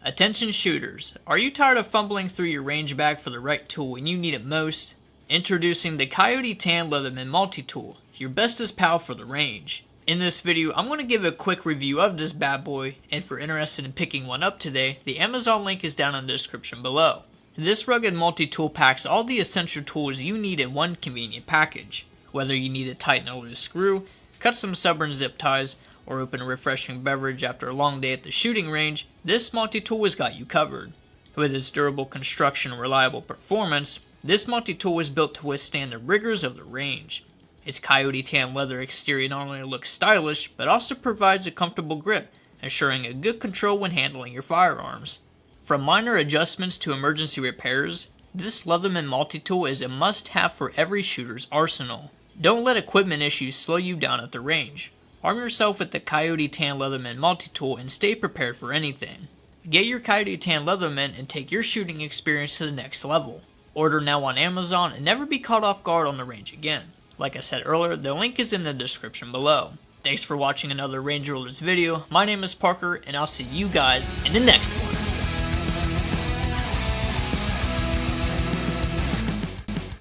Attention shooters, are you tired of fumbling through your range bag for the right tool when you need it most? Introducing the Coyote Tan Leatherman Multitool, your bestest pal for the range. In this video, I'm going to give a quick review of this bad boy, and if you're interested in picking one up today, the Amazon link is down in the description below. This rugged multi-tool packs all the essential tools you need in one convenient package. Whether you need to tighten a loose screw, cut some stubborn zip ties, or open a refreshing beverage after a long day at the shooting range, this multi-tool has got you covered. With its durable construction and reliable performance, this multi-tool is built to withstand the rigors of the range. Its Coyote Tan leather exterior not only looks stylish, but also provides a comfortable grip, ensuring a good control when handling your firearms. From minor adjustments to emergency repairs, this Leatherman multi-tool is a must-have for every shooter's arsenal. Don't let equipment issues slow you down at the range. Arm yourself with the Coyote Tan Leatherman Multitool and stay prepared for anything. Get your Coyote Tan Leatherman and take your shooting experience to the next level. Order now on Amazon and never be caught off guard on the range again. Like I said earlier, the link is in the description below. Thanks for watching another Range Rulerz video. My name is Parker, and I'll see you guys in the next one.